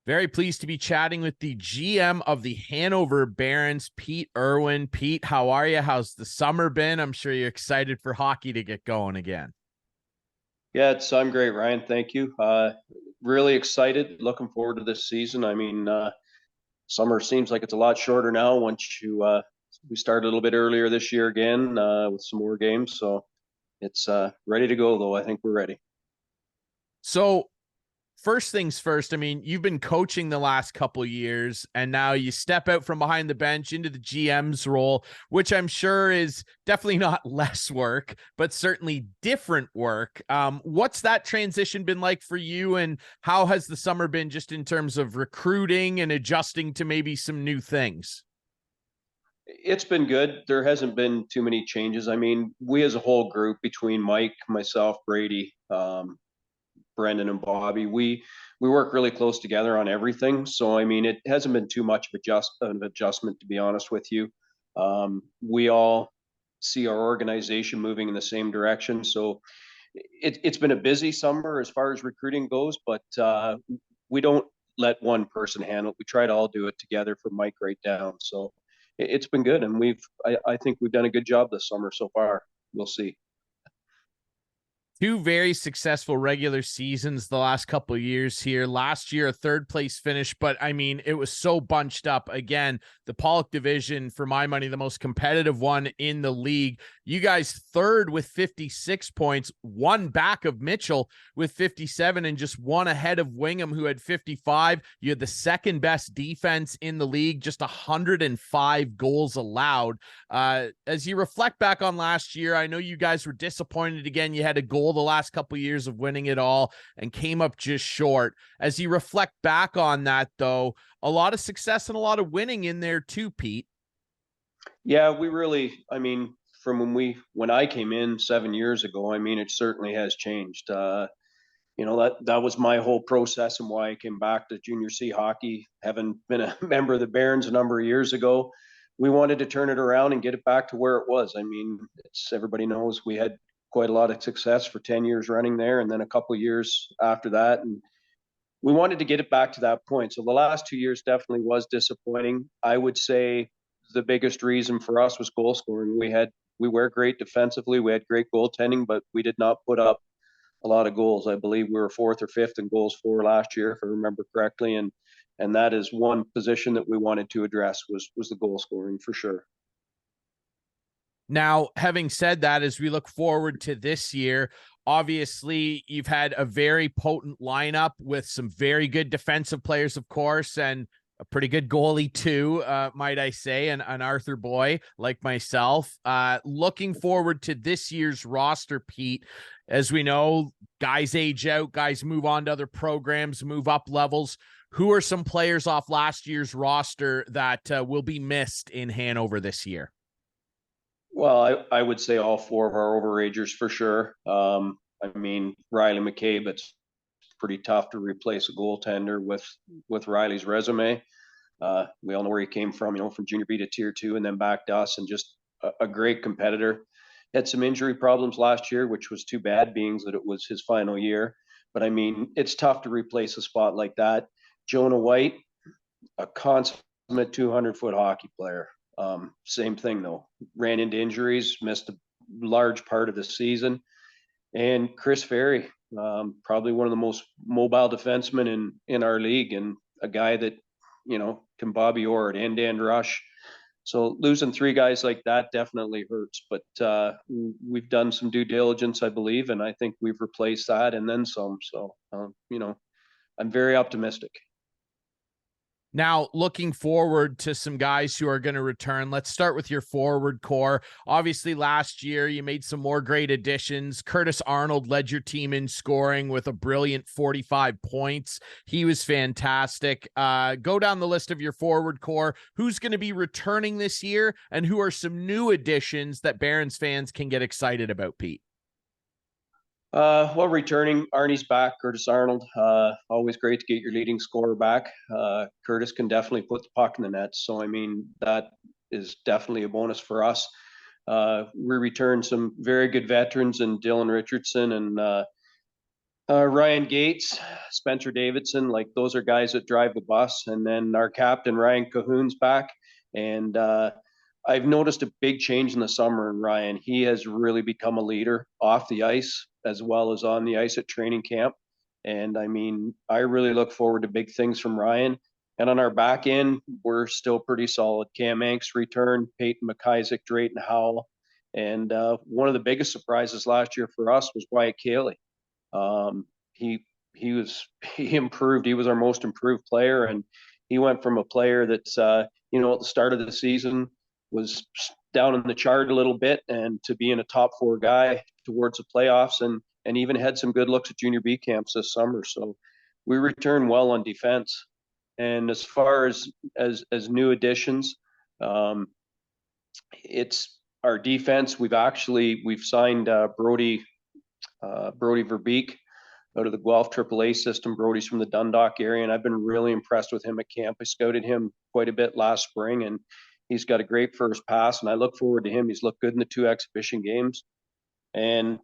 Very pleased to be chatting with the GM of the Hanover Barons, Pete Irwin. Pete, how are you? How's the summer been? I'm sure you're excited for hockey to get going again. Yeah, I'm great, Ryan. Thank you. Really excited. Looking forward to this season. Summer seems like it's a lot shorter now once we start a little bit earlier this year again with some more games. So it's ready to go, though. I think we're ready. So, first things first, I mean, you've been coaching the last couple years, and now you step out from behind the bench into the GM's role, which I'm sure is definitely not less work, but certainly different work. What's that transition been like for you, and how has the summer been just in terms of recruiting and adjusting to maybe some new things? It's been good. There hasn't been too many changes. I mean, we as a whole group between Mike, myself, Brady, Brendan and Bobby, we work really close together on everything. So I mean, it hasn't been too much of an adjustment, to be honest with you. We all see our organization moving in the same direction. So it's been a busy summer as far as recruiting goes, but we don't let one person handle it. We try to all do it together from Mike right down. So it's been good, and I think we've done a good job this summer so far. We'll see. Two very successful regular seasons the last couple of years here. Last year, a third place finish, but I mean, it was so bunched up. Again, the Pollock Division, for my money, the most competitive one in the league. You guys third with 56 points, one back of Mitchell with 57, and just one ahead of Wingham, who had 55. You had the second best defense in the league, just 105 goals allowed. As you reflect back on last year, I know you guys were disappointed again. You had a goal the last couple of years of winning it all and came up just short. As you reflect back on that, though, a lot of success and a lot of winning in there too, Pete. Yeah, I mean, from when I came in 7 years ago, I mean, it certainly has changed. That was my whole process and why I came back to junior C hockey, having been a member of the Barons a number of years ago. We wanted to turn it around and get it back to where it was. I mean, everybody knows we had quite a lot of success for 10 years running there, and then a couple of years after that, and we wanted to get it back to that point. So the last 2 years definitely was disappointing. I would say the biggest reason for us was goal scoring. We were great defensively, we had great goaltending, but we did not put up a lot of goals. I believe we were fourth or fifth in goals for last year, if I remember correctly, and that is one position that we wanted to address was the goal scoring for sure. Now, having said that, as we look forward to this year, obviously you've had a very potent lineup with some very good defensive players, of course, and a pretty good goalie too, might I say, and an Arthur boy like myself. Looking forward to this year's roster, Pete. As we know, guys age out, guys move on to other programs, move up levels. Who are some players off last year's roster that will be missed in Hanover this year? Well, I would say all four of our overagers for sure. I mean, Riley McCabe, it's pretty tough to replace a goaltender with Riley's resume. We all know where he came from, from junior B to tier two and then back to us, and just a great competitor. Had some injury problems last year, which was too bad, being that it was his final year. But I mean, it's tough to replace a spot like that. Jonah White, a consummate 200-foot hockey player. Same thing though, ran into injuries, missed a large part of the season. And Chris Ferry, probably one of the most mobile defensemen in our league, and a guy that can Bobby Orr at end rush. So losing three guys like that definitely hurts. But we've done some due diligence, I believe, and I think we've replaced that and then some. So I'm very optimistic. Now, looking forward to some guys who are going to return. Let's start with your forward core. Obviously, last year you made some more great additions. Curtis Arnold led your team in scoring with a brilliant 45 points. He was fantastic. Go down the list of your forward core. Who's going to be returning this year, and who are some new additions that Barons fans can get excited about, Pete? Well, returning, Arnie's back, Curtis Arnold. Always great to get your leading scorer back. Curtis can definitely put the puck in the net. So, I mean, that is definitely a bonus for us. We returned some very good veterans in Dylan Richardson and Ryan Gates, Spencer Davidson, like those are guys that drive the bus. And then our captain, Ryan Cahoon's back. And I've noticed a big change in the summer in Ryan. He has really become a leader off the ice as well as on the ice at training camp. And I mean, I really look forward to big things from Ryan. And on our back end, we're still pretty solid. Cam Anks returned, Peyton McIsaac, Drayton Howell. And one of the biggest surprises last year for us was Wyatt Cayley. Um, he was he improved. He was our most improved player, and he went from a player that's at the start of the season was down in the chart a little bit, and to being a top four guy towards the playoffs, and even had some good looks at junior B camps this summer. So we returned well on defense. And as far as new additions, um, it's our defense. We've signed Brody Verbeek out of the Guelph AAA system. Brody's from the Dundalk area, and I've been really impressed with him at camp. I scouted him quite a bit last spring, and he's got a great first pass, and I look forward to him. He's looked good in the 2 exhibition games. And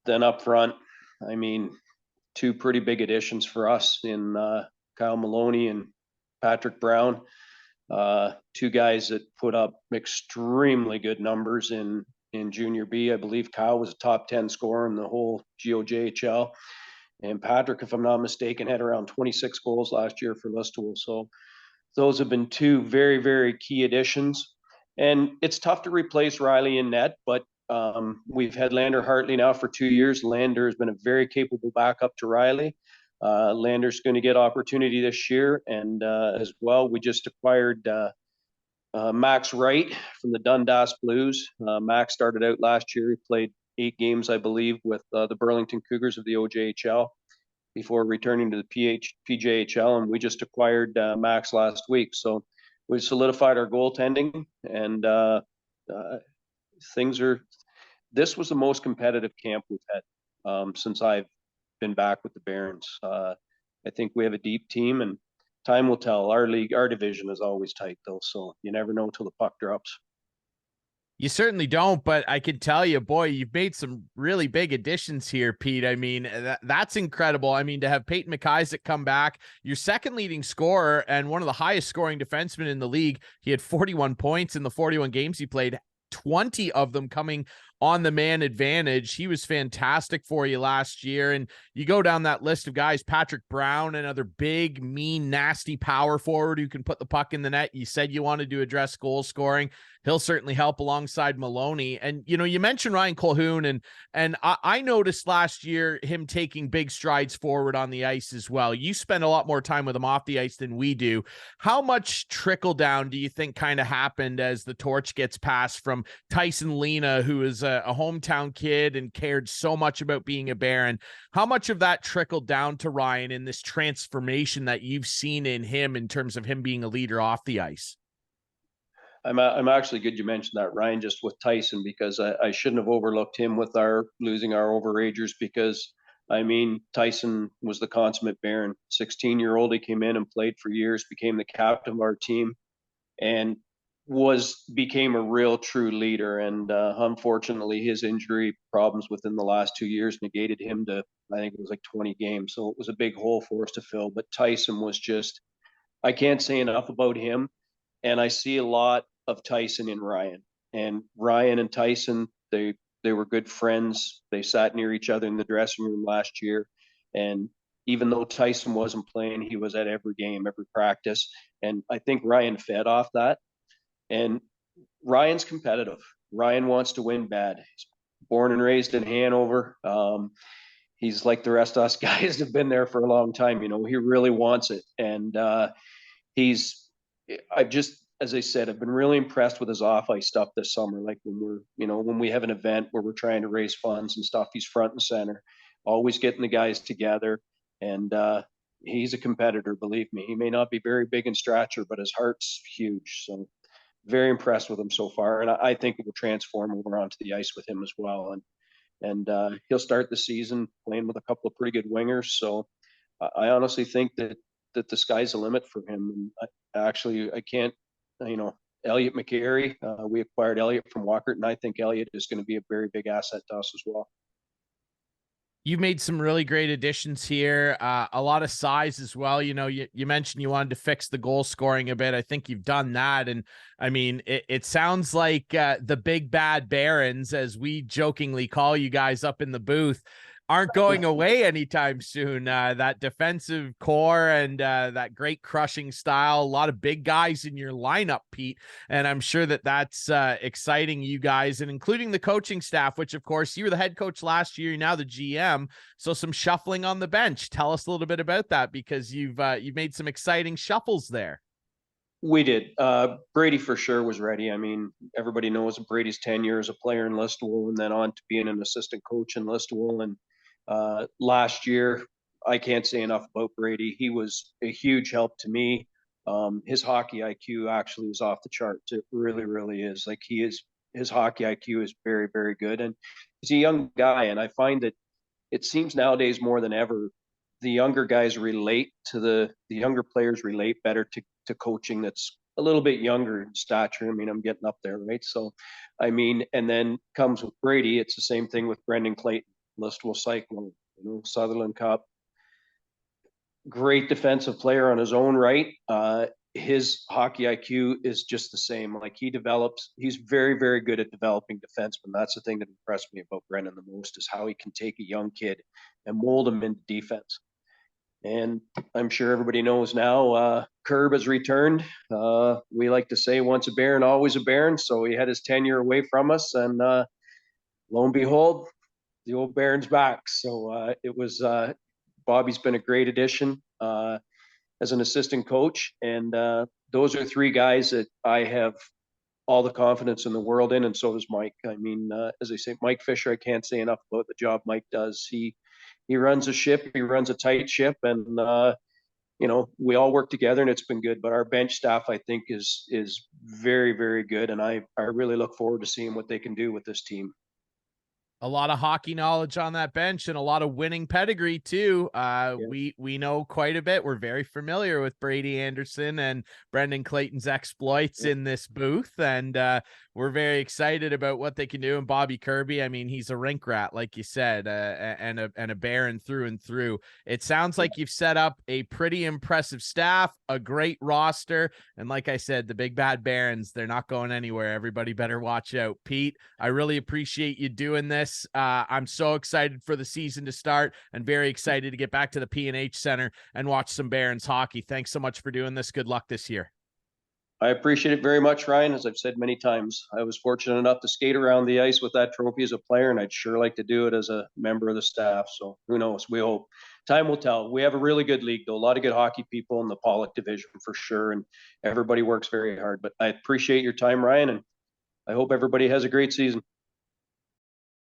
then up front, I mean, 2 pretty big additions for us in Kyle Maloney and Patrick Brown. 2 guys that put up extremely good numbers in junior B. I believe Kyle was a top 10 scorer in the whole GOJHL. And Patrick, if I'm not mistaken, had around 26 goals last year for Listowel. So those have been 2 very, very key additions. And it's tough to replace Riley in net, but we've had Lander Hartley now for 2 years. Lander has been a very capable backup to Riley. Lander's going to get opportunity this year. And as well, we just acquired Max Wright from the Dundas Blues. Max started out last year. He played 8 games, I believe, with the Burlington Cougars of the OJHL before returning to the PJHL. And we just acquired Max last week. So we solidified our goaltending, and this was the most competitive camp we've had since I've been back with the Barons. I think we have a deep team, and time will tell. Our division is always tight, though, so you never know until the puck drops. You certainly don't, but I can tell you, boy, you've made some really big additions here, Pete. I mean, that's incredible. I mean, to have Peyton McIsaac come back, your second leading scorer and one of the highest scoring defensemen in the league. He had 41 points in the 41 games he played, 20 of them coming on the man advantage. He was fantastic for you last year. And you go down that list of guys, Patrick Brown, another big, mean, nasty power forward who can put the puck in the net. You said you wanted to address goal scoring. He'll certainly help alongside Maloney. And, you mentioned Ryan Colquhoun, and I noticed last year him taking big strides forward on the ice as well. You spend a lot more time with him off the ice than we do. How much trickle down do you think kind of happened as the torch gets passed from Tyson Lena, who is a hometown kid and cared so much about being a Baron? How much of that trickled down to Ryan in this transformation that you've seen in him in terms of him being a leader off the ice? I'm actually good you mentioned that, Ryan, just with Tyson, because I shouldn't have overlooked him with losing our overagers, because I mean, Tyson was the consummate Baron. 16-year-old, he came in and played for years, became the captain of our team, and became a real true leader. And unfortunately, his injury problems within the last 2 years negated him to, I think it was like 20 games. So it was a big hole for us to fill. But Tyson was just, I can't say enough about him. And I see a lot of Tyson in Ryan. And Ryan and Tyson, they were good friends. They sat near each other in the dressing room last year. And even though Tyson wasn't playing, he was at every game, every practice. And I think Ryan fed off that. And Ryan's competitive. Ryan wants to win bad. He's born and raised in Hanover. He's like the rest of us guys that have been there for a long time. He really wants it. And as I said, I've been really impressed with his off ice stuff this summer. Like when we have an event where we're trying to raise funds and stuff, he's front and center, always getting the guys together. And he's a competitor, believe me. He may not be very big in stature, but his heart's huge. So very impressed with him so far. And I think it will transform over onto the ice with him as well. And he'll start the season playing with a couple of pretty good wingers. So I honestly think that the sky's the limit for him. And I can't, Elliot McGarry, we acquired Elliot from Walkert, and I think Elliot is going to be a very big asset to us as well. You've made some really great additions here. A lot of size as well. You mentioned you wanted to fix the goal scoring a bit. I think you've done that. And I mean, it sounds like the big bad Barons, as we jokingly call you guys up in the booth, aren't going away anytime soon. That defensive core and that great crushing style, a lot of big guys in your lineup, Pete. And I'm sure that that's exciting you guys, and including the coaching staff, which of course you were the head coach last year, you're now the GM. So some shuffling on the bench. Tell us a little bit about that, because you've made some exciting shuffles there. We did. Brady for sure was ready. I mean, everybody knows Brady's tenure as a player in Listowel and then on to being an assistant coach in Listowel. And last year, I can't say enough about Brady. He was a huge help to me. His hockey IQ actually is off the charts. It really, really is. Like his hockey IQ is very, very good. And he's a young guy. And I find that it seems nowadays more than ever, the younger guys relate to the younger players relate better to coaching that's a little bit younger in stature. I mean, I'm getting up there, right? So, I mean, and then comes with Brady, it's the same thing with Brendan Clayton, Listowel Cyclone, Sutherland Cup, great defensive player on his own right. His hockey IQ is just the same. Like he's very, very good at developing defensemen. That's the thing that impressed me about Brendan the most, is how he can take a young kid and mold him into defense. And I'm sure everybody knows now, Curb has returned. We like to say once a Baron, always a Baron. So he had his tenure away from us, and lo and behold, the old Baron's back. So it was Bobby's been a great addition as an assistant coach, and those are three guys that I have all the confidence in the world in, and so does Mike. I mean, as I say, Mike Fisher, I can't say enough about the job Mike does. He runs a ship, he runs a tight ship, and we all work together, and it's been good. But our bench staff, I think, is very, very good, and I really look forward to seeing what they can do with this team. A lot of hockey knowledge on that bench and a lot of winning pedigree too. Yeah. We know quite a bit. We're very familiar with Brady Anderson and Brendan Clayton's exploits in this booth, and we're very excited about what they can do. And Bobby Kirby, I mean, he's a rink rat, like you said, and a Baron through and through. It sounds like you've set up a pretty impressive staff, a great roster, and like I said, the big bad Barons, they're not going anywhere. Everybody better watch out. Pete, I really appreciate you doing this. I'm so excited for the season to start, and very excited to get back to the P&H Center and watch some Barons hockey. Thanks so much for doing this. Good luck this year. I appreciate it very much, Ryan. As I've said many times, I was fortunate enough to skate around the ice with that trophy as a player, and I'd sure like to do it as a member of the staff. So who knows? We hope. Time will tell. We have a really good league, though. A lot of good hockey people in the Pollock Division for sure, and everybody works very hard. But I appreciate your time, Ryan, and I hope everybody has a great season.